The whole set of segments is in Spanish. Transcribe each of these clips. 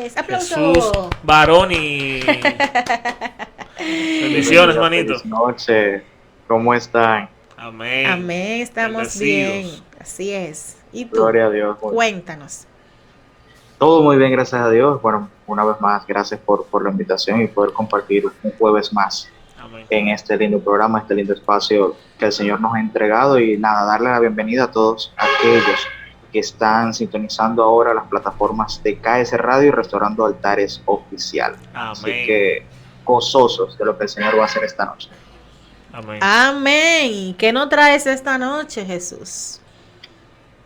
Jesús ¡Aplauso! Baroni. Bendiciones, Bienvenidos, manito. feliz noche. ¿Cómo están? Amén. Amén, estamos bien. Bendecidos. Así es. ¿Y tú? Gloria a Dios. Cuéntanos. Todo muy bien, gracias a Dios. Bueno, una vez más, gracias por la invitación y poder compartir un jueves más Amén. en este lindo programa, este lindo espacio que el Señor nos ha entregado. Y nada, darle la bienvenida a todos aquellos que están sintonizando ahora las plataformas de KS Radio y Restaurando Altares Oficial. Así Amén. que gozosos de lo que el Señor va a hacer esta noche. Amén. Amén. ¿Qué nos traes esta noche, Jesús?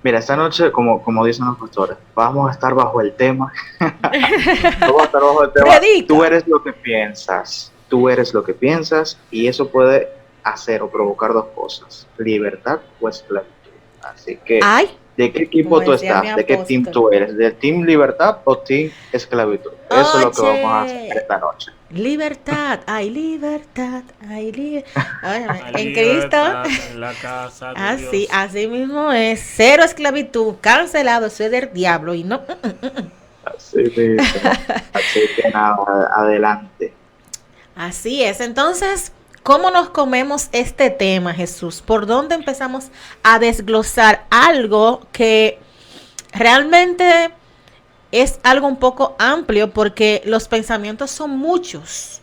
Mira, esta noche, como dicen los pastores, vamos a estar bajo el tema. Vamos a estar bajo el tema. Predica. Tú eres lo que piensas. Tú eres lo que piensas y eso puede hacer o provocar dos cosas: libertad o esclavitud. Así que, Ay, ¿de qué equipo como tú decía mi estás? ¿De qué team apóstol. tú eres? ¿Del team libertad o team esclavitud? Eso es lo que vamos a hacer Oye, esta noche. libertad, hay libertad, hay libertad. Hay En Cristo, libertad en la casa de así, Dios. así mismo es. Cero esclavitud, cancelado, soy del diablo y no. Así mismo. Así que nada, adelante. Así es. Entonces, ¿cómo nos comemos este tema, Jesús? ¿Por dónde empezamos a desglosar algo que realmente es algo un poco amplio porque los pensamientos son muchos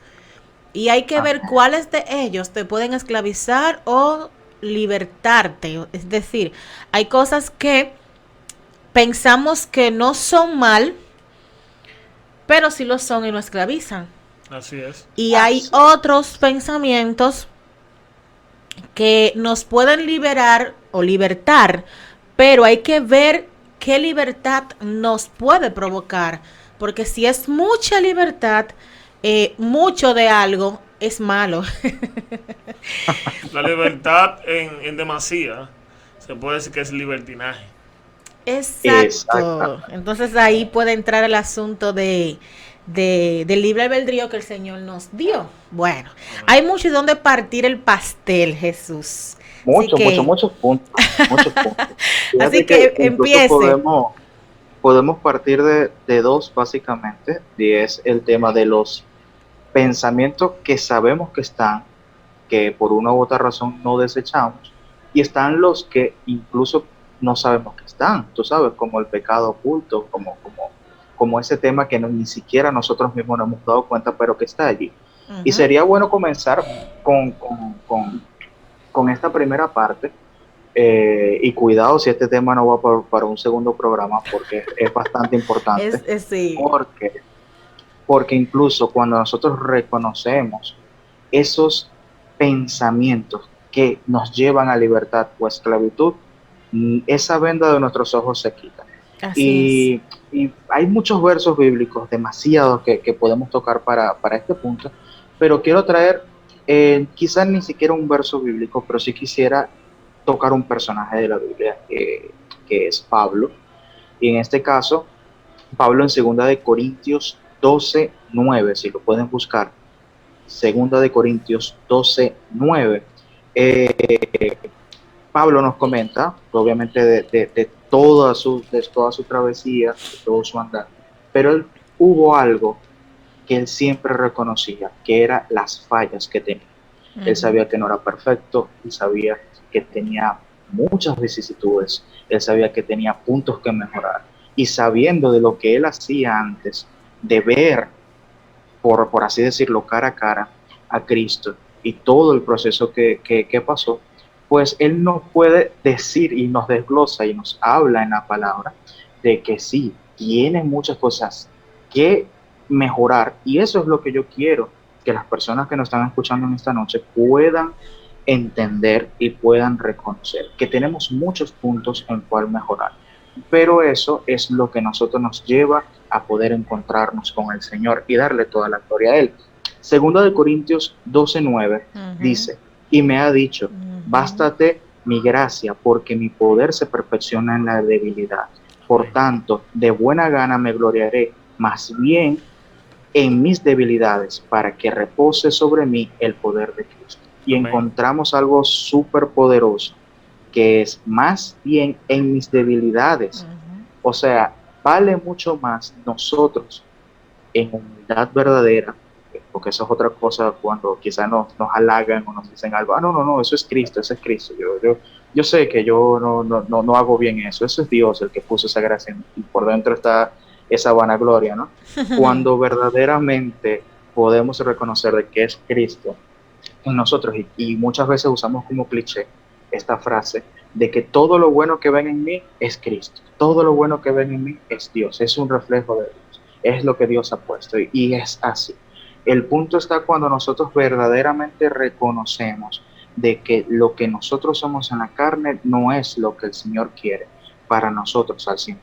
y hay que ver Amén. cuáles de ellos te pueden esclavizar o libertarte? Es decir, hay cosas que pensamos que no son mal, pero sí lo son y nos esclavizan. Así es. Y hay otros pensamientos que nos pueden liberar o libertar, pero hay que ver qué libertad nos puede provocar, porque si es mucha libertad, mucho de algo es malo. La libertad en demasía se puede decir que es libertinaje. Exacto. Entonces ahí puede entrar el asunto del libre albedrío que el Señor nos dio. Bueno, Amén. hay mucho de donde partir el pastel, Jesús. Muchos puntos. Muchos puntos. Así Fíjate que que incluso empiece. podemos partir de dos básicamente, y es el tema de los pensamientos que sabemos que están, que por una u otra razón no desechamos, y están los que incluso no sabemos que están, tú sabes, como el pecado oculto, como ese tema que ni siquiera nosotros mismos nos hemos dado cuenta, pero que está allí. Y Ujú. sería bueno comenzar con esta primera parte. Y cuidado si este tema no va para un segundo programa, porque es bastante importante, Sí. porque, porque incluso cuando nosotros reconocemos esos pensamientos que nos llevan a libertad o esclavitud, esa venda de nuestros ojos se quita. Así es. Y hay muchos versos bíblicos, demasiados, que podemos tocar para este punto, pero quiero traer quizás ni siquiera un verso bíblico, pero sí quisiera tocar un personaje de la Biblia que es Pablo. Y en este caso, Pablo en segunda de Corintios 12:9, si lo pueden buscar, segunda de Corintios 12:9. Pablo nos comenta, obviamente, de toda su travesía, de todo su andar, pero hubo algo que él siempre reconocía, que eran las fallas que tenía. Él Ujú. sabía que no era perfecto, él sabía que tenía muchas vicisitudes, él sabía que tenía puntos que mejorar, y sabiendo de lo que él hacía antes, de ver, por así decirlo, cara a cara a Cristo y todo el proceso que pasó, pues él nos puede decir y nos desglosa y nos habla en la palabra de que sí, tiene muchas cosas que mejorar, y eso es lo que yo quiero que las personas que nos están escuchando en esta noche puedan entender y puedan reconocer que tenemos muchos puntos en cual mejorar, pero eso es lo que nosotros nos lleva a poder encontrarnos con el Señor y darle toda la gloria a Él. Segundo de Corintios 12:9 Ujú. dice, y me ha dicho, Ujú. bástate mi gracia, porque mi poder se perfecciona en la debilidad. Por Amén. tanto, de buena gana me gloriaré, más bien en mis debilidades, para que repose sobre mí el poder de Cristo. Y Amén. encontramos algo súper poderoso, que es más bien en mis debilidades. Ujú. O sea, vale mucho más nosotros en humildad verdadera, porque eso es otra cosa cuando quizás nos halagan o nos dicen algo, no, no, no, eso es Cristo, ese es Cristo, yo sé que yo no hago bien eso es Dios el que puso esa gracia en mí, y por dentro está esa vanagloria, ¿no? Cuando verdaderamente podemos reconocer de que es Cristo en nosotros, y muchas veces usamos como cliché esta frase de que todo lo bueno que ven en mí es Cristo, todo lo bueno que ven en mí es Dios, es un reflejo de Dios, es lo que Dios ha puesto y es así. El punto está cuando nosotros verdaderamente reconocemos de que lo que nosotros somos en la carne no es lo que el Señor quiere para nosotros al 100%.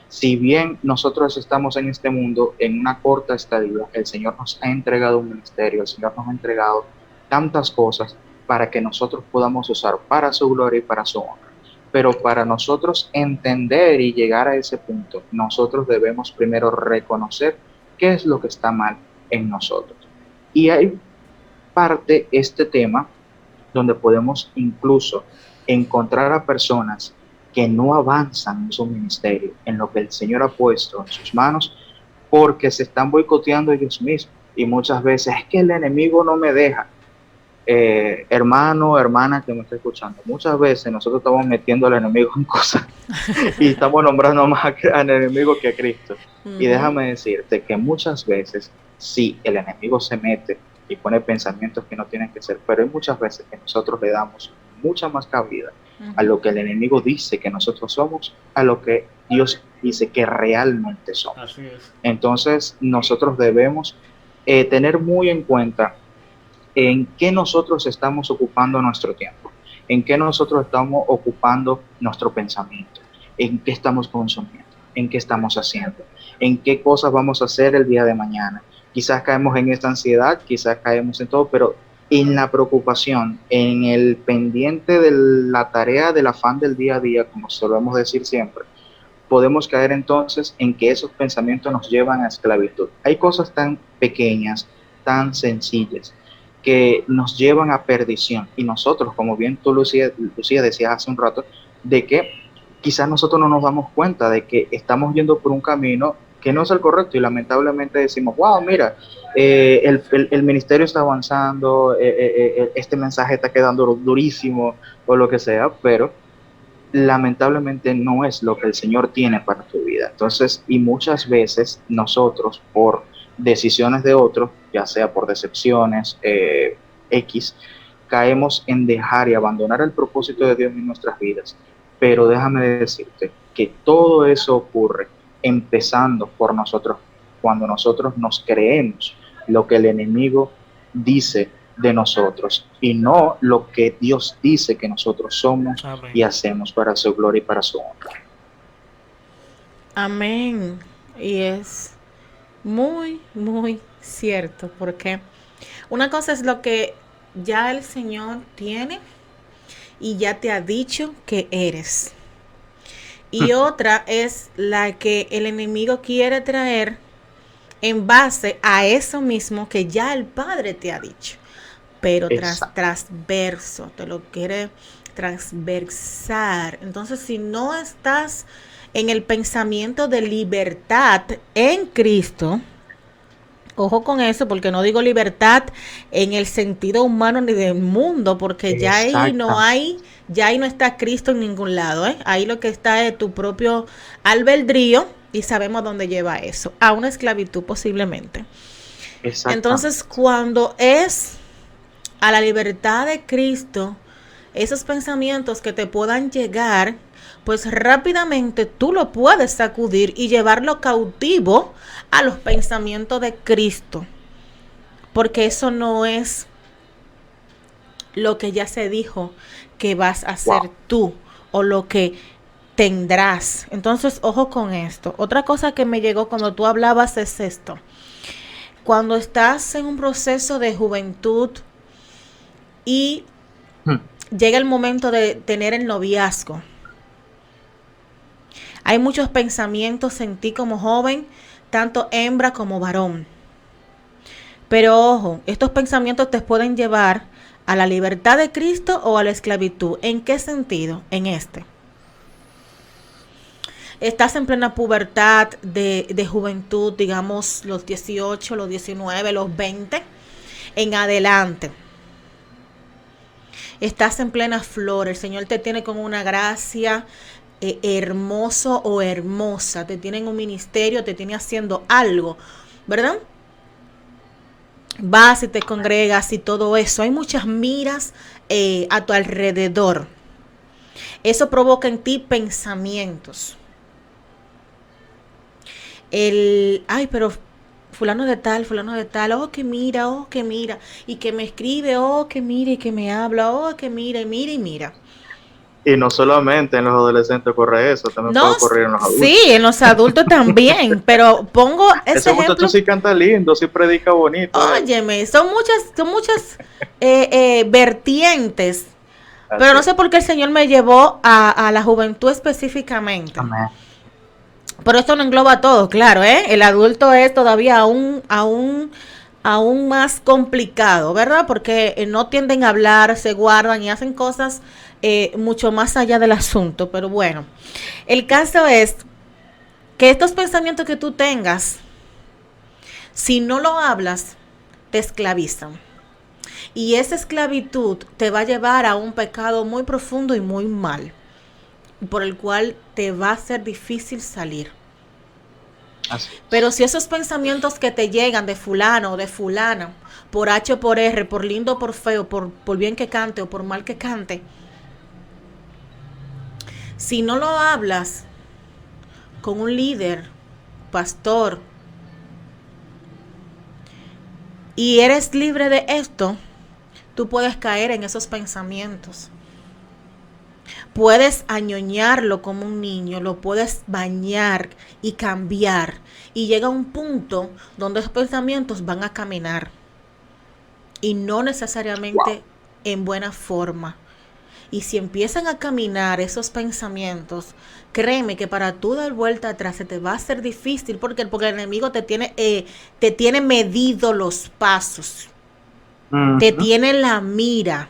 Si bien nosotros estamos en este mundo en una corta estadía, el Señor nos ha entregado un ministerio, el Señor nos ha entregado tantas cosas para que nosotros podamos usar para su gloria y para su honra. Pero para nosotros entender y llegar a ese punto, nosotros debemos primero reconocer qué es lo que está mal en nosotros. Y hay parte este tema donde podemos incluso encontrar a personas que no avanzan en su ministerio, en lo que el Señor ha puesto en sus manos, porque se están boicoteando ellos mismos. Y muchas veces es que el enemigo no me deja. Hermano, hermana que me está escuchando, muchas veces nosotros estamos metiendo al enemigo en cosas y estamos nombrando más al enemigo que a Cristo. Y déjame decirte que muchas veces sí, el enemigo se mete y pone pensamientos que no tienen que ser, pero hay muchas veces que nosotros le damos mucha más cabida a lo que el enemigo dice que nosotros somos, a lo que Dios dice que realmente somos. Así es. Entonces nosotros debemos tener muy en cuenta en qué nosotros estamos ocupando nuestro tiempo, en qué nosotros estamos ocupando nuestro pensamiento, en qué estamos consumiendo, en qué estamos haciendo, en qué cosas vamos a hacer el día de mañana. Quizás caemos en esta ansiedad, quizás caemos en todo, pero en la preocupación, en el pendiente de la tarea, del afán del día a día, como solemos decir siempre, podemos caer entonces en que esos pensamientos nos llevan a esclavitud. Hay cosas tan pequeñas, tan sencillas, que nos llevan a perdición. Y nosotros, como bien tú, Lucía decías hace un rato, de que quizás nosotros no nos damos cuenta de que estamos yendo por un camino que no es el correcto y lamentablemente decimos, wow, mira, el ministerio está avanzando, este mensaje está quedando durísimo o lo que sea, pero lamentablemente no es lo que el Señor tiene para tu vida. Entonces, y muchas veces nosotros, por decisiones de otros, ya sea por decepciones X, caemos en dejar y abandonar el propósito de Dios en nuestras vidas. Pero déjame decirte que todo eso ocurre empezando por nosotros, cuando nosotros nos creemos lo que el enemigo dice de nosotros y no lo que Dios dice que nosotros somos. Amén. Y hacemos para su gloria y para su honra. Amén. Y es muy, muy cierto, porque una cosa es lo que ya el Señor tiene y ya te ha dicho que eres. Y otra es la que el enemigo quiere traer en base a eso mismo que ya el Padre te ha dicho. Pero transverso, te lo quiere transversar. Entonces, si no estás en el pensamiento de libertad en Cristo, ojo con eso, porque no digo libertad en el sentido humano ni del mundo, porque ya ahí no está Cristo en ningún lado, ¿eh? Ahí lo que está es tu propio albedrío y sabemos dónde lleva eso, a una esclavitud posiblemente. Entonces, cuando es a la libertad de Cristo, esos pensamientos que te puedan llegar, pues rápidamente tú lo puedes sacudir y llevarlo cautivo a los pensamientos de Cristo, porque eso no es lo que ya se dijo que vas a hacer tú o lo que tendrás. Entonces, ojo con esto. Otra cosa que me llegó cuando tú hablabas es esto. Cuando estás en un proceso de juventud y llega el momento de tener el noviazgo, hay muchos pensamientos en ti como joven, tanto hembra como varón. Pero ojo, estos pensamientos te pueden llevar a la libertad de Cristo o a la esclavitud. ¿En qué sentido? En este. estás en plena pubertad de juventud, digamos los 18, los 19, los 20 en adelante. Estás en plena flor, el Señor te tiene con una gracia hermoso o hermosa, te tiene en un ministerio, te tiene haciendo algo, ¿verdad? Vas y te congregas y todo eso. Hay muchas miras a tu alrededor. Eso provoca en ti pensamientos. Ay, pero fulano de tal, oh, que mira, y que me escribe, oh, que mira, y que me habla, oh, que mira, y mira, y mira. Y no solamente en los adolescentes ocurre eso, también puede ocurrir en los adultos. Sí, en los adultos también, pero pongo ese ejemplo. Muchacho sí canta lindo, sí predica bonito. Óyeme, son muchas vertientes, Así. pero no sé por qué el Señor me llevó a la juventud específicamente. Amén. Pero esto no engloba todo, claro, ¿eh? El adulto es todavía aún más complicado, ¿verdad? Porque no tienden a hablar, se guardan y hacen cosas mucho más allá del asunto. Pero bueno, el caso es que estos pensamientos que tú tengas, si no lo hablas, te esclavizan. Y esa esclavitud te va a llevar a un pecado muy profundo y muy mal, por el cual te va a ser difícil salir. Pero si esos pensamientos que te llegan de fulano o de fulana, por H o por R, por lindo o por feo, por bien que cante o por mal que cante, si no lo hablas con un líder, pastor, y eres libre de esto, tú puedes caer en esos pensamientos. Puedes añoñarlo como un niño, lo puedes bañar y cambiar. Y llega un punto donde esos pensamientos van a caminar. Y no necesariamente en buena forma. Y si empiezan a caminar esos pensamientos, créeme que para tú dar vuelta atrás se te va a hacer difícil. Porque el enemigo te tiene medido los pasos. Te tiene la mira.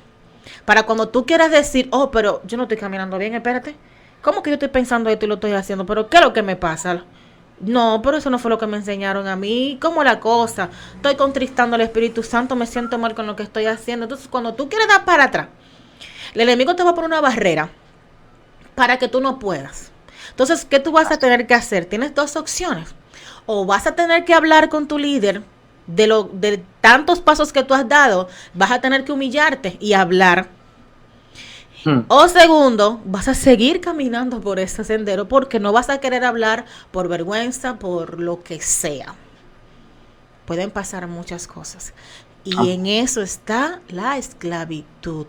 Para cuando tú quieras decir, oh, pero yo no estoy caminando bien, espérate. ¿Cómo que yo estoy pensando esto y lo estoy haciendo? ¿Pero qué es lo que me pasa? No, pero eso no fue lo que me enseñaron a mí. ¿Cómo la cosa? Estoy contristando al Espíritu Santo, me siento mal con lo que estoy haciendo. Entonces, cuando tú quieres dar para atrás, el enemigo te va a poner una barrera para que tú no puedas. Entonces, ¿qué tú vas a tener que hacer? Tienes dos opciones. O vas a tener que hablar con tu líder de tantos pasos que tú has dado, vas a tener que humillarte y hablar. O segundo, vas a seguir caminando por ese sendero porque no vas a querer hablar por vergüenza, por lo que sea. Pueden pasar muchas cosas. Y en eso está la esclavitud.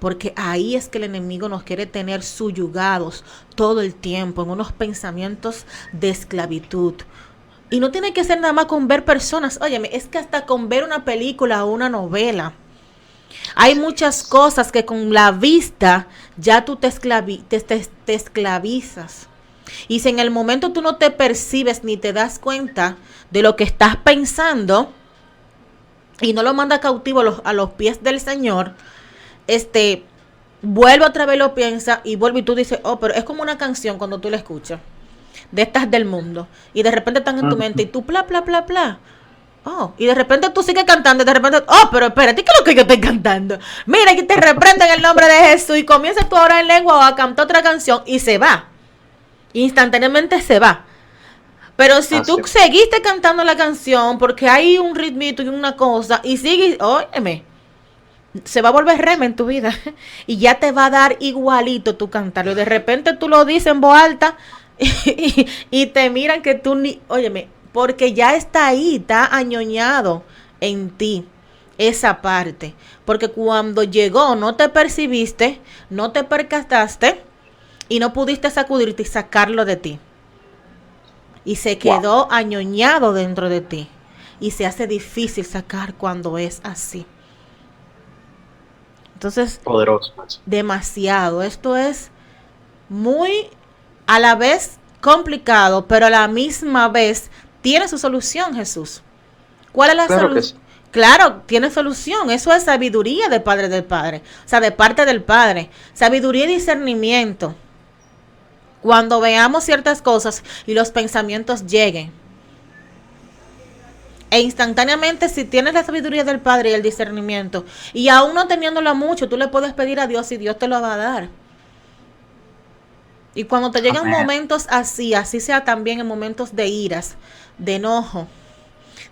Porque ahí es que el enemigo nos quiere tener subyugados todo el tiempo en unos pensamientos de esclavitud. Y no tiene que ser nada más con ver personas. Óyeme, es que hasta con ver una película o una novela. Hay muchas cosas que con la vista ya tú te esclavizas. Y si en el momento tú no te percibes ni te das cuenta de lo que estás pensando y no lo manda cautivo a los pies del Señor, vuelve otra vez, lo piensa y vuelve y tú dices, oh, pero es como una canción cuando tú la escuchas. De estas del mundo. Y de repente están en tu mente y tú bla, bla, bla, bla. Oh, y de repente tú sigues cantando y de repente, oh, pero espérate, ¿qué es lo que yo estoy cantando? Mira, que te reprenden en el nombre de Jesús y comienzas tú a orar en lengua o a cantar otra canción y se va. Instantáneamente se va. Pero si tú seguiste cantando la canción porque hay un ritmito y una cosa y sigues, óyeme, se va a volver rema en tu vida y ya te va a dar igualito tu cantarlo. Y de repente tú lo dices en voz alta y te miran que tú ni, óyeme, porque ya está ahí, está añoñado en ti esa parte, porque cuando llegó no te percibiste, no te percataste y no pudiste sacudirte y sacarlo de ti y se quedó añoñado dentro de ti y se hace difícil sacar cuando es así. Entonces, poderoso, demasiado, esto es muy a la vez complicado, pero a la misma vez tiene su solución, Jesús. ¿Cuál es la solución? Claro, tiene solución. Eso es sabiduría del Padre. O sea, de parte del Padre. Sabiduría y discernimiento. Cuando veamos ciertas cosas y los pensamientos lleguen. E instantáneamente, si tienes la sabiduría del Padre y el discernimiento, y aún no teniéndola mucho, tú le puedes pedir a Dios y Dios te lo va a dar. Y cuando te llegan Amén. momentos así, así sea también en momentos de iras, de enojo,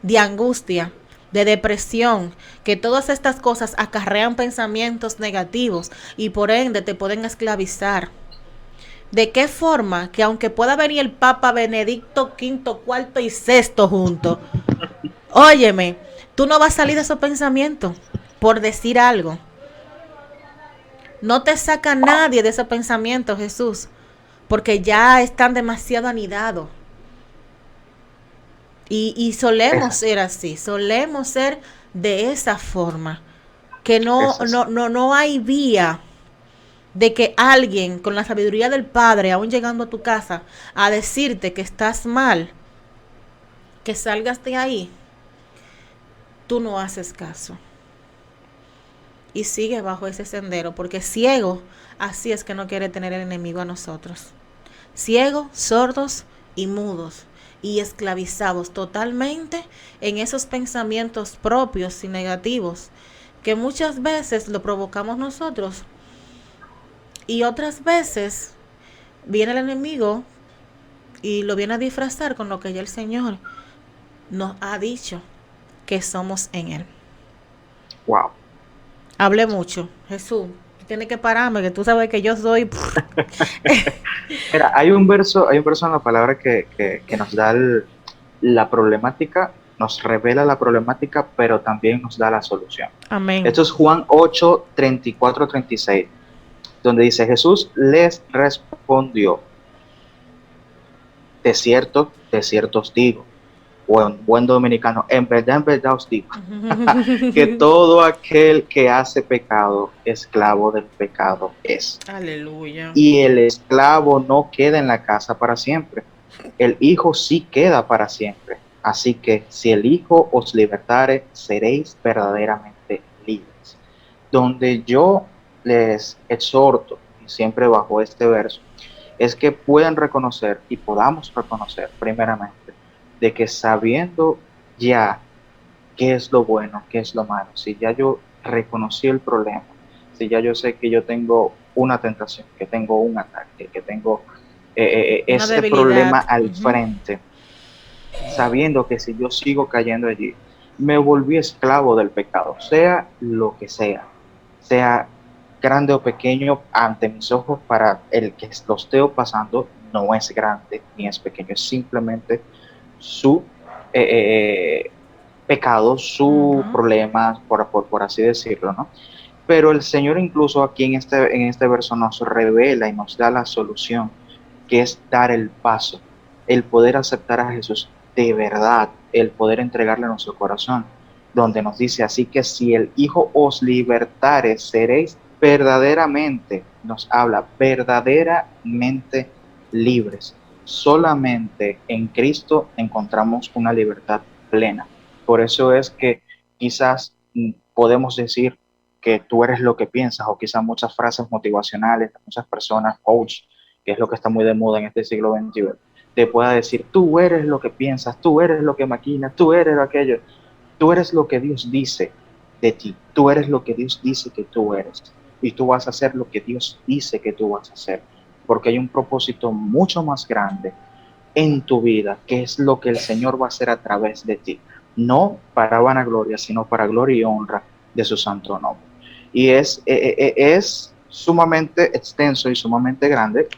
de angustia, de depresión, que todas estas cosas acarrean pensamientos negativos y por ende te pueden esclavizar. ¿De qué forma que aunque pueda venir el Papa Benedicto quinto, cuarto y sexto juntos, óyeme, tú no vas a salir de esos pensamientos por decir algo? No te saca nadie de esos pensamientos, Jesús, porque ya están demasiado anidados. Y solemos Esa, ser así, solemos ser de esa forma, que esa es. no hay vía de que alguien con la sabiduría del Padre, aún llegando a tu casa, a decirte que estás mal, que salgas de ahí, tú no haces caso. Y sigue bajo ese sendero, porque ciego, así es que no quiere tener el enemigo a nosotros. Ciegos, sordos y mudos, y esclavizados totalmente en esos pensamientos propios y negativos, que muchas veces lo provocamos nosotros, y otras veces viene el enemigo y lo viene a disfrazar con lo que ya el Señor nos ha dicho que somos en Él. Wow. Hablé mucho, Jesús. Tienes que pararme, que tú sabes que yo soy. Mira, hay un verso en la palabra que nos da la problemática, nos revela la problemática, pero también nos da la solución. Amén. Esto es Juan 8, 34, 36, donde dice, Jesús les respondió, de cierto os digo, o en buen dominicano, en verdad os digo, que todo aquel que hace pecado, esclavo del pecado es. Aleluya. Y el esclavo no queda en la casa para siempre, el hijo sí queda para siempre. Así que si el hijo os libertare, seréis verdaderamente libres. Donde yo les exhorto, y siempre bajo este verso, es que puedan reconocer y podamos reconocer primeramente de que sabiendo ya qué es lo bueno, qué es lo malo, si ya yo reconocí el problema, si ya yo sé que yo tengo una tentación, que tengo un ataque, que tengo Una ese debilidad. problema al frente, sabiendo que si yo sigo cayendo allí, me volví esclavo del pecado, sea lo que sea grande o pequeño ante mis ojos para el que lo esté pasando, no es grande ni es pequeño, es simplemente su pecado, su Ujú. problema, por así decirlo, ¿no? Pero el Señor incluso aquí en este verso nos revela y nos da la solución, que es dar el paso, el poder aceptar a Jesús de verdad, el poder entregarle nuestro corazón, donde nos dice, así que si el Hijo os libertare, seréis verdaderamente, nos habla, verdaderamente libres. Solamente en Cristo encontramos una libertad plena. Por eso es que quizás podemos decir que tú eres lo que piensas, o quizás muchas frases motivacionales de muchas personas, coach, que es lo que está muy de moda en este siglo XXI, te pueda decir, tú eres lo que piensas, tú eres lo que maquinas, tú eres aquello, tú eres lo que Dios dice de ti, tú eres lo que Dios dice que tú eres, y tú vas a hacer lo que Dios dice que tú vas a hacer, porque hay un propósito mucho más grande en tu vida, que es lo que el Señor va a hacer a través de ti, no para vanagloria, sino para gloria y honra de su santo nombre. Y es sumamente extenso y sumamente grande,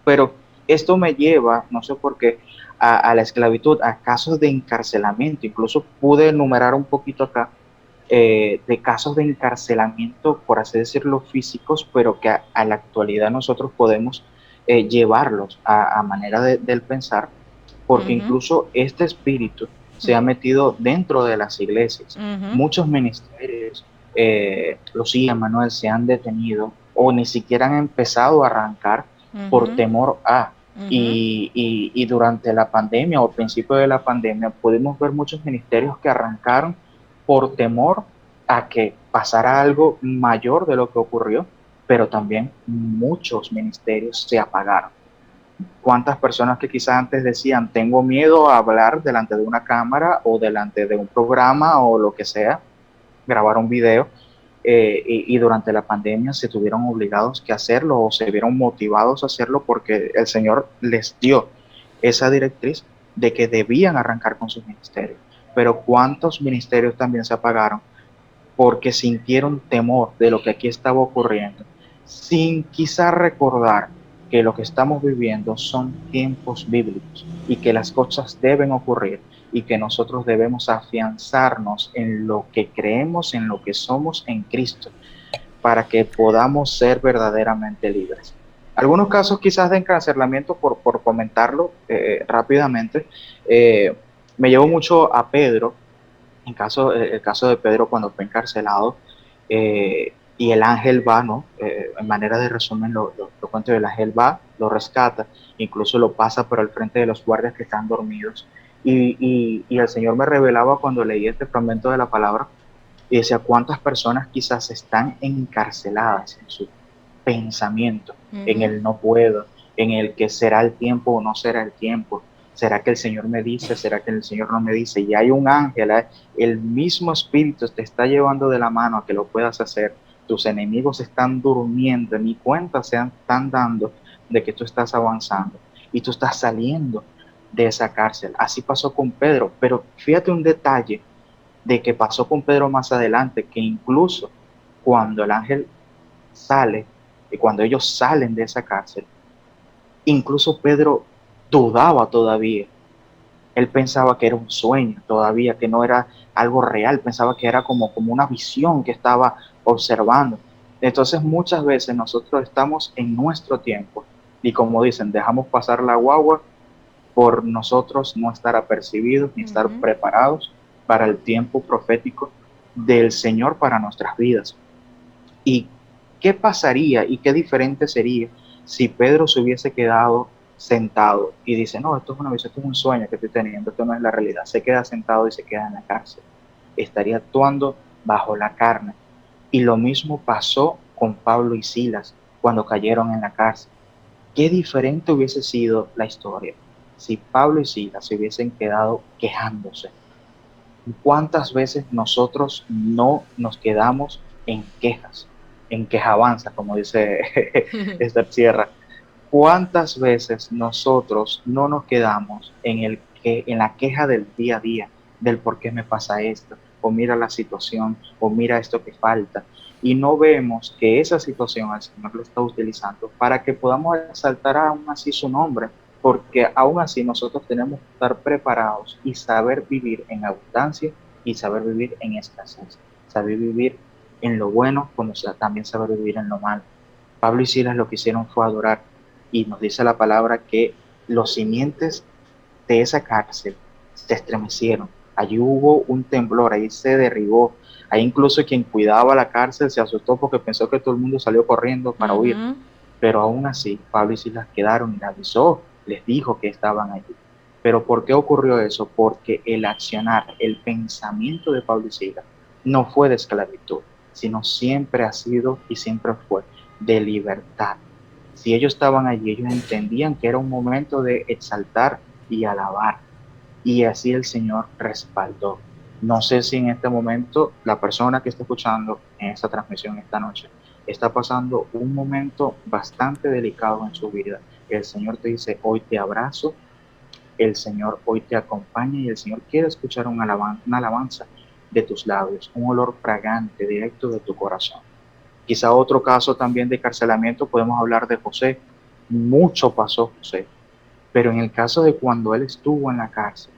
pero esto me lleva, no sé por qué, a la esclavitud, a casos de encarcelamiento. Incluso pude enumerar un poquito acá de casos de encarcelamiento, por así decirlo, físicos, pero que a la actualidad nosotros podemos llevarlos a manera del pensar, porque Ujú. incluso este espíritu se ha metido dentro de las iglesias. Ujú. Muchos ministerios, los sí, Manuel, se han detenido o ni siquiera han empezado a arrancar por Ujú. temor a. Ujú. Y durante la pandemia o al principio de la pandemia pudimos ver muchos ministerios que arrancaron por temor a que pasara algo mayor de lo que ocurrió, pero también muchos ministerios se apagaron. ¿Cuántas personas que quizás antes decían, tengo miedo a hablar delante de una cámara o delante de un programa o lo que sea, grabar un video, y durante la pandemia se tuvieron obligados que hacerlo o se vieron motivados a hacerlo porque el Señor les dio esa directriz de que debían arrancar con sus ministerios? Pero ¿cuántos ministerios también se apagaron porque sintieron temor de lo que aquí estaba ocurriendo, sin quizá recordar que lo que estamos viviendo son tiempos bíblicos y que las cosas deben ocurrir y que nosotros debemos afianzarnos en lo que creemos, en lo que somos en Cristo, para que podamos ser verdaderamente libres? Algunos casos quizás de encarcelamiento, por comentarlo rápidamente, eh, me llevó mucho a Pedro, el caso de Pedro cuando fue encarcelado, y el ángel va, ¿no? En manera de resumen, lo cuento, el ángel va, lo rescata, incluso lo pasa por el frente de los guardias que están dormidos. Y el Señor me revelaba cuando leí este fragmento de la palabra y decía cuántas personas quizás están encarceladas en su pensamiento, en Ujú. el no puedo, en el que será el tiempo o no será el tiempo. ¿Será que el Señor me dice? ¿Será que el Señor no me dice? Y hay un ángel, el mismo Espíritu te está llevando de la mano a que lo puedas hacer. Tus enemigos están durmiendo, ni cuenta se están dando de que tú estás avanzando y tú estás saliendo de esa cárcel. Así pasó con Pedro, pero fíjate un detalle de que pasó con Pedro más adelante, que incluso cuando el ángel sale y cuando ellos salen de esa cárcel, incluso Pedro dudaba todavía. Él pensaba que era un sueño todavía, que no era algo real, pensaba que era como una visión que estaba observando. Entonces muchas veces nosotros estamos en nuestro tiempo y como dicen, dejamos pasar la guagua por nosotros no estar apercibidos ni estar Ujú. preparados para el tiempo profético del Señor para nuestras vidas. ¿Y qué pasaría y qué diferente sería si Pedro se hubiese quedado sentado y dice, no, esto es una visión, esto es un sueño que estoy teniendo, esto no es la realidad? Se queda sentado y se queda en la cárcel. Estaría actuando bajo la carne. Y lo mismo pasó con Pablo y Silas cuando cayeron en la cárcel. Qué diferente hubiese sido la historia si Pablo y Silas se hubiesen quedado quejándose. ¿Cuántas veces nosotros no nos quedamos en quejabanza, como dice Esther Sierra? ¿Cuántas veces nosotros no nos quedamos en la queja del día a día, del por qué me pasa esto, o mira la situación, o mira esto que falta, y no vemos que esa situación el Señor lo está utilizando para que podamos exaltar aún así su nombre, porque aún así nosotros tenemos que estar preparados y saber vivir en abundancia y saber vivir en escasez, saber vivir en lo bueno como también saber vivir en lo malo. Pablo y Silas lo que hicieron fue adorar, y nos dice la palabra que los simientes de esa cárcel se estremecieron. Allí hubo un temblor, ahí se derribó. Ahí incluso quien cuidaba la cárcel se asustó porque pensó que todo el mundo salió corriendo para huir. Ujú. Pero aún así, Pablo y Silas quedaron y les avisó, les dijo que estaban allí. Pero ¿por qué ocurrió eso? Porque el accionar, el pensamiento de Pablo y Silas no fue de esclavitud, sino siempre ha sido y siempre fue de libertad. Si ellos estaban allí, ellos entendían que era un momento de exaltar y alabar. Y así el Señor respaldó. No sé si en este momento la persona que está escuchando en esta transmisión esta noche está pasando un momento bastante delicado en su vida. El Señor te dice, hoy te abrazo, el Señor hoy te acompaña y el Señor quiere escuchar una alabanza de tus labios, un olor fragante directo de tu corazón. Quizá otro caso también de carcelamiento, podemos hablar de José. Mucho pasó José, pero en el caso de cuando él estuvo en la cárcel,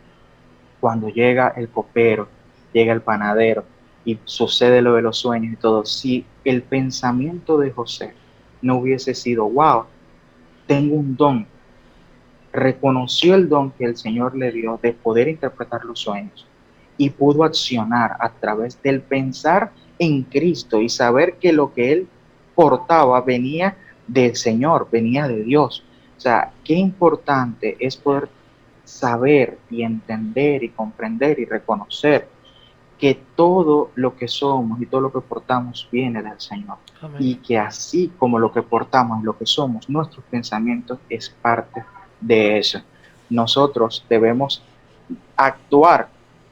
cuando llega el copero, llega el panadero y sucede lo de los sueños y todo, si el pensamiento de José no hubiese sido, wow, tengo un don, reconoció el don que el Señor le dio de poder interpretar los sueños y pudo accionar a través del pensar en Cristo y saber que lo que él portaba venía del Señor, venía de Dios. O sea, qué importante es poder saber y entender y comprender y reconocer que todo lo que somos y todo lo que portamos viene del Señor. Amén. Y que así como lo que portamos y lo que somos, nuestros pensamientos es parte de eso. Nosotros debemos actuar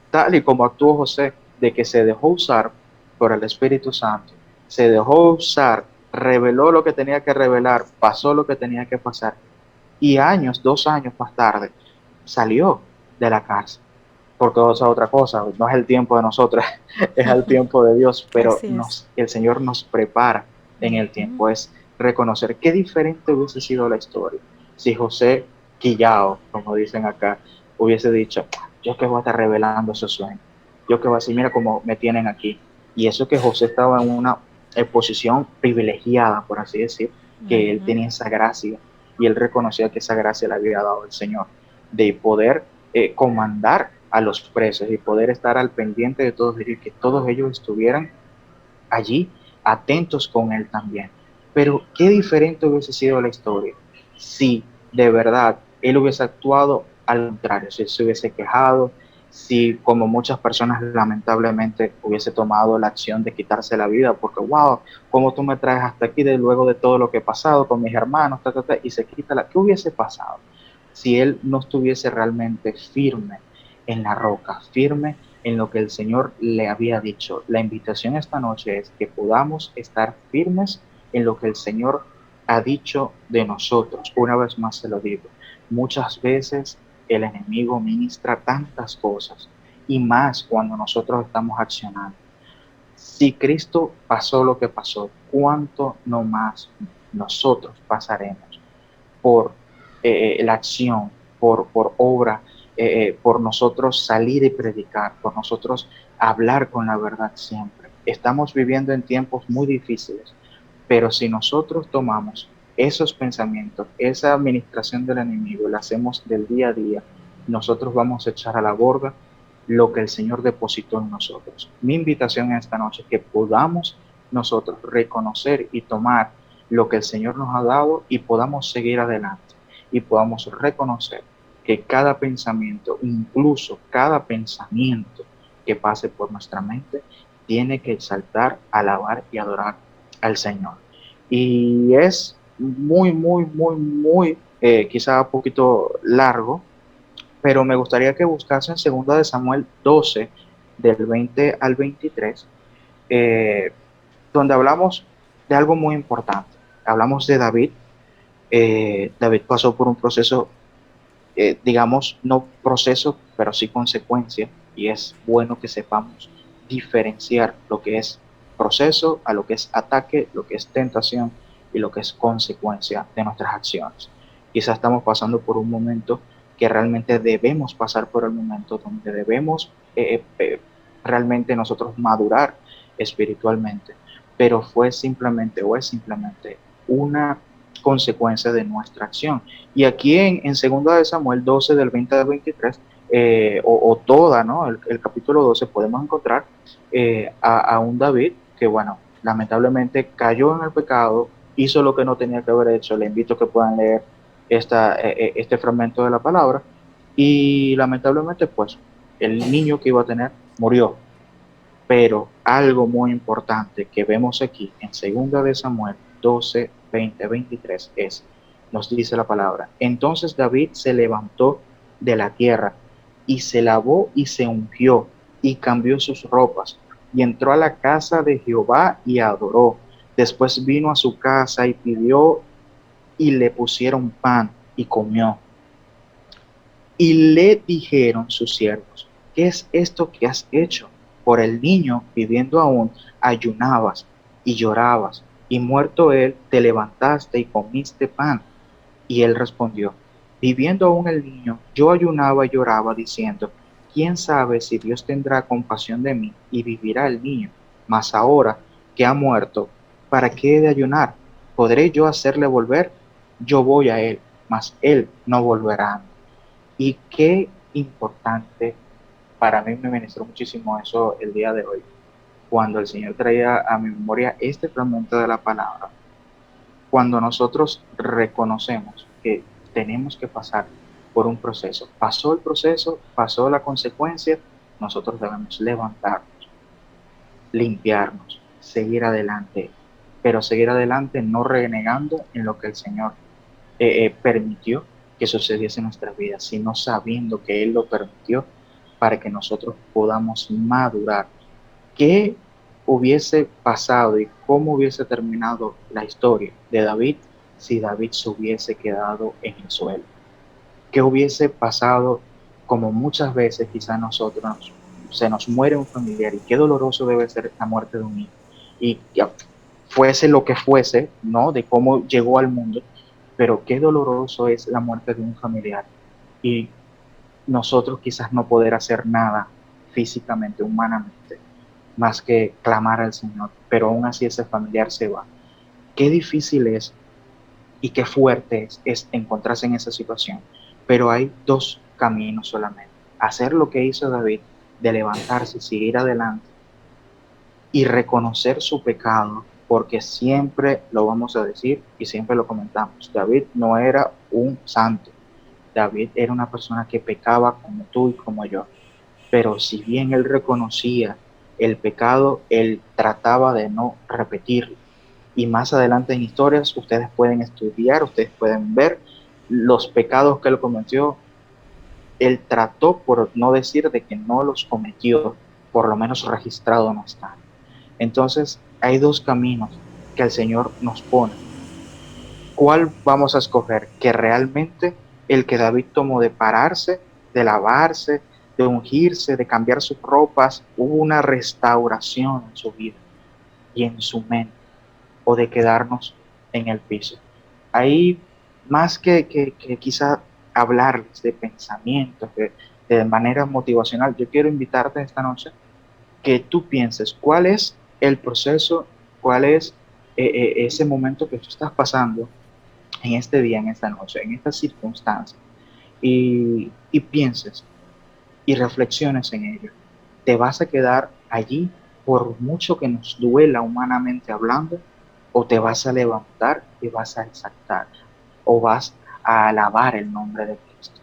tal y como actuó José, de que se dejó usar por el Espíritu Santo, se dejó usar, reveló lo que tenía que revelar, pasó lo que tenía que pasar, y años, 2 años más tarde, salió de la cárcel. Porque esa es otra cosa, no es el tiempo de nosotros, es el tiempo de Dios, pero Así es. el Señor nos prepara en el Ujú. tiempo. Es reconocer qué diferente hubiese sido la historia si José Quillao, como dicen acá, hubiese dicho, yo que voy a estar revelando esos sueños, yo que voy a decir, mira cómo me tienen aquí. Y eso que José estaba en una posición privilegiada, por así decir, que él Ujú. tenía esa gracia y él reconocía que esa gracia le había dado el Señor, de poder comandar a los presos y poder estar al pendiente de todos ellos, que todos ellos estuvieran allí atentos con él también. Pero qué diferente hubiese sido la historia si de verdad él hubiese actuado al contrario, si él se hubiese quejado, si como muchas personas lamentablemente hubiese tomado la acción de quitarse la vida, porque wow, ¿cómo tú me traes hasta aquí luego de todo lo que he pasado con mis hermanos? Y se quita la... ¿Qué hubiese pasado si él no estuviese realmente firme en la roca, firme en lo que el Señor le había dicho? La invitación esta noche es que podamos estar firmes en lo que el Señor ha dicho de nosotros. Una vez más se lo digo, muchas veces el enemigo ministra tantas cosas y más cuando nosotros estamos accionando. Si Cristo pasó lo que pasó, ¿cuánto no más nosotros pasaremos por la acción, por obra, por nosotros salir y predicar, por nosotros hablar con la verdad siempre? Estamos viviendo en tiempos muy difíciles, pero si nosotros tomamos esos pensamientos, esa administración del enemigo, la hacemos del día a día, nosotros vamos a echar a la borda lo que el Señor depositó en nosotros. Mi invitación esta noche es que podamos nosotros reconocer y tomar lo que el Señor nos ha dado y podamos seguir adelante y podamos reconocer que cada pensamiento, incluso cada pensamiento que pase por nuestra mente, tiene que exaltar, alabar y adorar al Señor. Y es muy, muy, muy, muy, quizá un poquito largo, pero me gustaría que buscasen 2 Samuel 12, del 20 al 23, eh, donde hablamos de algo muy importante. Hablamos de David. David pasó por un proceso, digamos, no proceso, pero sí consecuencia, y es bueno que sepamos diferenciar lo que es proceso a lo que es ataque, lo que es tentación y lo que es consecuencia de nuestras acciones. Quizás estamos pasando por un momento que realmente debemos pasar por el momento donde debemos realmente nosotros madurar espiritualmente, pero fue simplemente o es simplemente una consecuencia de nuestra acción. Y aquí en 2 Samuel 12, del 20 al 23, o toda, ¿no? El capítulo 12, podemos encontrar a un David que, bueno, lamentablemente cayó en el pecado, hizo lo que no tenía que haber hecho. Le invito a que puedan leer este fragmento de la palabra. Y lamentablemente, pues, el niño que iba a tener murió. Pero algo muy importante que vemos aquí en 2 Samuel 12, 20, 23 nos dice la palabra: entonces David se levantó de la tierra y se lavó y se ungió y cambió sus ropas y entró a la casa de Jehová y adoró. Después vino a su casa y pidió y le pusieron pan y comió. Y le dijeron sus siervos: ¿qué es esto que has hecho? Por el niño, viviendo aún, ayunabas y llorabas, y muerto él, te levantaste y comiste pan. Y él respondió: viviendo aún el niño, yo ayunaba y lloraba, diciendo: ¿quién sabe si Dios tendrá compasión de mí y vivirá el niño? Mas ahora que ha muerto, ¿para qué he de ayunar? ¿Podré yo hacerle volver? Yo voy a él, mas él no volverá a mí. Y qué importante, para mí me ministró muchísimo eso el día de hoy, cuando el Señor traía a mi memoria este fragmento de la palabra, cuando nosotros reconocemos que tenemos que pasar por un proceso. Pasó el proceso, pasó la consecuencia, nosotros debemos levantarnos limpiarnos, seguir adelante, pero seguir adelante no renegando en lo que el Señor permitió que sucediese en nuestras vidas, sino sabiendo que Él lo permitió para que nosotros podamos madurar. ¿Qué hubiese pasado y cómo hubiese terminado la historia de David si David se hubiese quedado en el suelo? ¿Qué hubiese pasado como muchas veces quizás nosotros se nos muere un familiar y qué doloroso debe ser la muerte de un hijo? Y ya fuese lo que fuese, ¿no? De cómo llegó al mundo, pero qué doloroso es la muerte de un familiar. Y nosotros quizás no poder hacer nada físicamente, humanamente, más que clamar al Señor, pero aún así ese familiar se va. Qué difícil es y qué fuerte es encontrarse en esa situación. Pero hay dos caminos solamente. Hacer lo que hizo David, de levantarse, seguir adelante y reconocer su pecado, porque siempre lo vamos a decir y siempre lo comentamos. David no era un santo. David era una persona que pecaba como tú y como yo. Pero si bien él reconocía el pecado, él trataba de no repetirlo. Y más adelante en historias ustedes pueden estudiar, ustedes pueden ver los pecados que él cometió. Él trató, por no decir de que no los cometió, por lo menos registrado no está. Entonces hay dos caminos que el Señor nos pone. ¿Cuál vamos a escoger? Que realmente el que David tomó de pararse, de lavarse, de ungirse, de cambiar sus ropas, hubo una restauración en su vida y en su mente, o de quedarnos en el piso. Ahí, más que quizá hablarles de pensamientos, de manera motivacional, yo quiero invitarte esta noche que tú pienses cuál es el proceso, cuál es ese momento que tú estás pasando en este día, en esta noche, en estas circunstancias, y pienses y reflexiones en ello. ¿Te vas a quedar allí por mucho que nos duela humanamente hablando? ¿O te vas a levantar y vas a exaltar? ¿O vas a alabar el nombre de Cristo?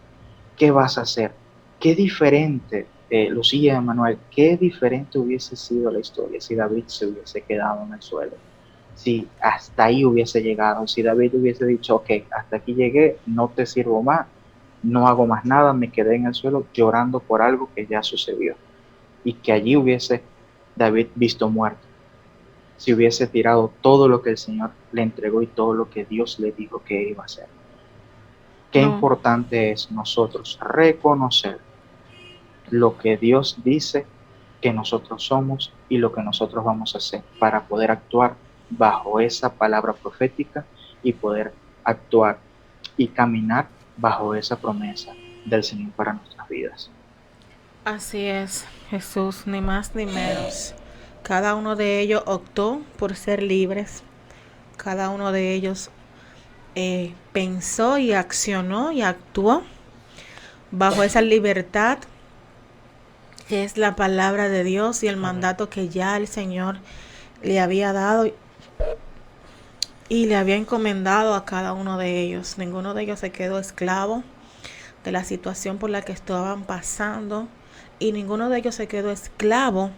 ¿Qué vas a hacer? ¿Qué diferente, Lucía y Emanuel, qué diferente hubiese sido la historia si David se hubiese quedado en el suelo? Si hasta ahí hubiese llegado, si David hubiese dicho, ok, hasta aquí llegué, no te sirvo más, no hago más nada, me quedé en el suelo llorando por algo que ya sucedió, y que allí hubiese David visto muerto, si hubiese tirado todo lo que el Señor le entregó y todo lo que Dios le dijo que iba a hacer. Qué No. importante es nosotros reconocer lo que Dios dice que nosotros somos y lo que nosotros vamos a hacer para poder actuar bajo esa palabra profética y poder actuar y caminar bajo esa promesa del Señor para nuestras vidas. Así es, Jesús, ni más ni menos. Cada uno de ellos optó por ser libres. Cada uno de ellos pensó y accionó y actuó bajo esa libertad que es la palabra de Dios y el mandato que ya el Señor le había dado y le había encomendado a cada uno de ellos. Ninguno de ellos se quedó esclavo de la situación por la que estaban pasando y ninguno de ellos se quedó esclavo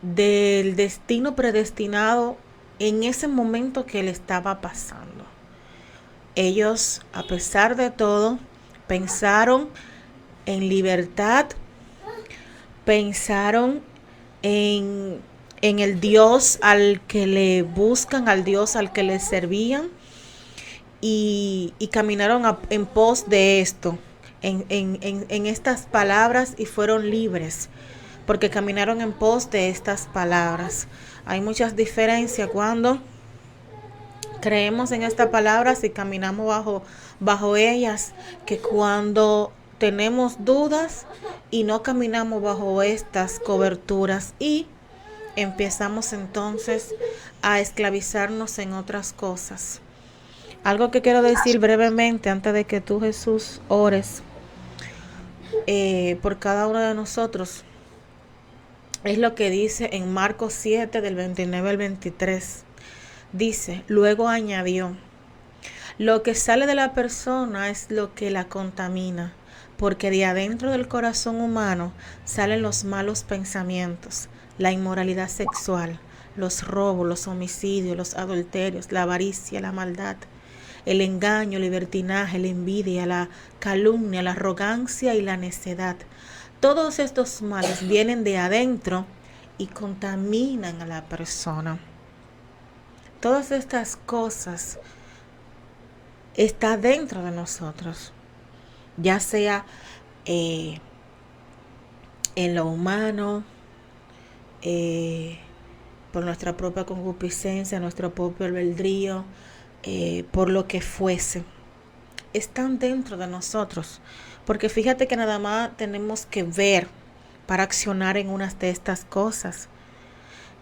del destino predestinado en ese momento que le estaba pasando. Ellos, a pesar de todo, pensaron en libertad, pensaron en el Dios al que le buscan, al Dios al que le servían, y caminaron en pos de esto, en estas palabras, y fueron libres porque caminaron en pos de estas palabras. Hay muchas diferencias cuando creemos en estas palabras y caminamos bajo ellas, que cuando tenemos dudas y no caminamos bajo estas coberturas y empezamos entonces a esclavizarnos en otras cosas. Algo que quiero decir brevemente antes de que tú, Jesús, ores por cada uno de nosotros, es lo que dice en Marcos 7 del 29 al 23. Dice, luego añadió, lo que sale de la persona es lo que la contamina, porque de adentro del corazón humano salen los malos pensamientos, la inmoralidad sexual, los robos, los homicidios, los adulterios, la avaricia, la maldad, el engaño, el libertinaje, la envidia, la calumnia, la arrogancia y la necedad. Todos estos males vienen de adentro y contaminan a la persona. Todas estas cosas están dentro de nosotros, ya sea en lo humano, por nuestra propia concupiscencia, nuestro propio albedrío, por lo que fuese, están dentro de nosotros. Porque fíjate que nada más tenemos que ver para accionar en unas de estas cosas,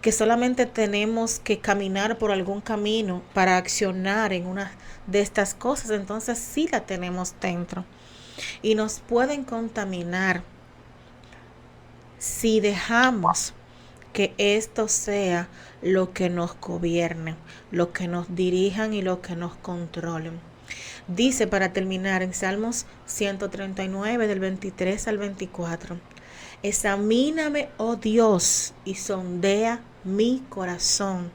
que solamente tenemos que caminar por algún camino para accionar en una de estas cosas, entonces sí la tenemos dentro y nos pueden contaminar si dejamos que esto sea lo que nos gobierne, lo que nos dirijan y lo que nos controlen. Dice, para terminar, en Salmos 139 del 23 al 24: examíname, oh Dios, y sondea mi corazón.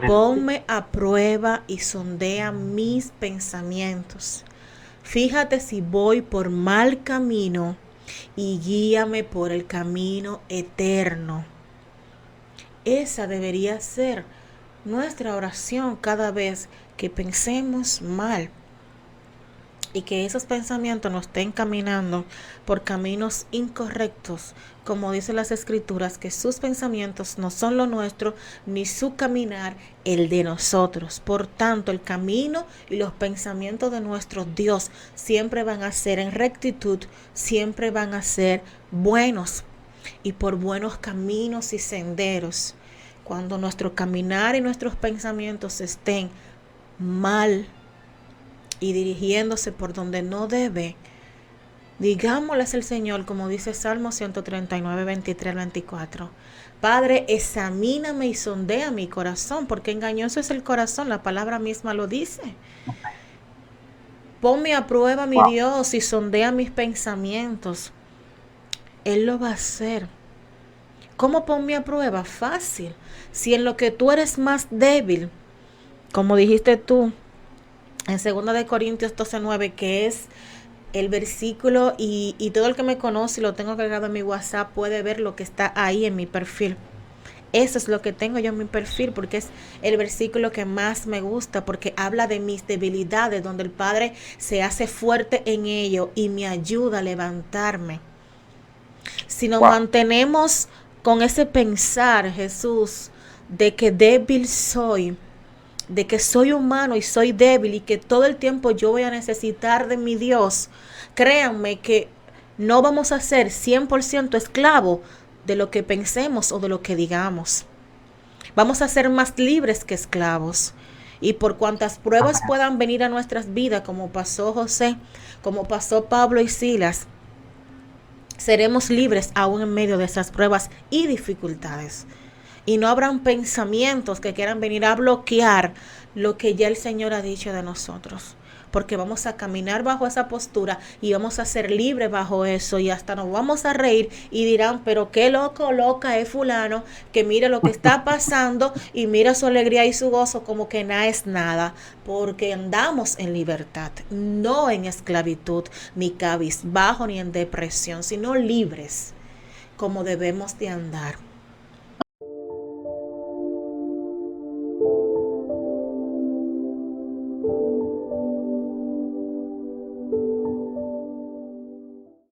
Ponme a prueba y sondea mis pensamientos. Fíjate si voy por mal camino y guíame por el camino eterno. Esa debería ser nuestra oración cada vez que pensemos mal y que esos pensamientos nos estén caminando por caminos incorrectos, como dicen las escrituras, que sus pensamientos no son lo nuestro, ni su caminar el de nosotros. Por tanto, el camino y los pensamientos de nuestro Dios siempre van a ser en rectitud, siempre van a ser buenos y por buenos caminos y senderos. Cuando nuestro caminar y nuestros pensamientos estén mal y dirigiéndose por donde no debe, digámosles al Señor, como dice Salmo 139, 23 al 24: Padre, examíname y sondea mi corazón, porque engañoso es el corazón, la palabra misma lo dice. Ponme a prueba, mi Dios, y sondea mis pensamientos. Él lo va a hacer. ¿Cómo ponme a prueba? Fácil. Si en lo que tú eres más débil, como dijiste tú, en 2 de Corintios 12:9, que es el versículo, y todo el que me conoce y lo tengo agregado en mi WhatsApp puede ver lo que está ahí en mi perfil. Eso es lo que tengo yo en mi perfil, porque es el versículo que más me gusta, porque habla de mis debilidades, donde el Padre se hace fuerte en ello y me ayuda a levantarme. Si nos mantenemos con ese pensar, Jesús, de que débil soy, de que soy humano y soy débil y que todo el tiempo yo voy a necesitar de mi Dios, créanme que no vamos a ser 100% esclavos de lo que pensemos o de lo que digamos. Vamos a ser más libres que esclavos. Y por cuantas pruebas puedan venir a nuestras vidas, como pasó José, como pasó Pablo y Silas, seremos libres aún en medio de esas pruebas y dificultades. Y no habrán pensamientos que quieran venir a bloquear lo que ya el Señor ha dicho de nosotros. Porque vamos a caminar bajo esa postura y vamos a ser libres bajo eso. Y hasta nos vamos a reír y dirán, pero qué loco, loca es fulano, que mira lo que está pasando y mira su alegría y su gozo como que nada es nada. Porque andamos en libertad, no en esclavitud, ni cabizbajo, ni en depresión, sino libres como debemos de andar.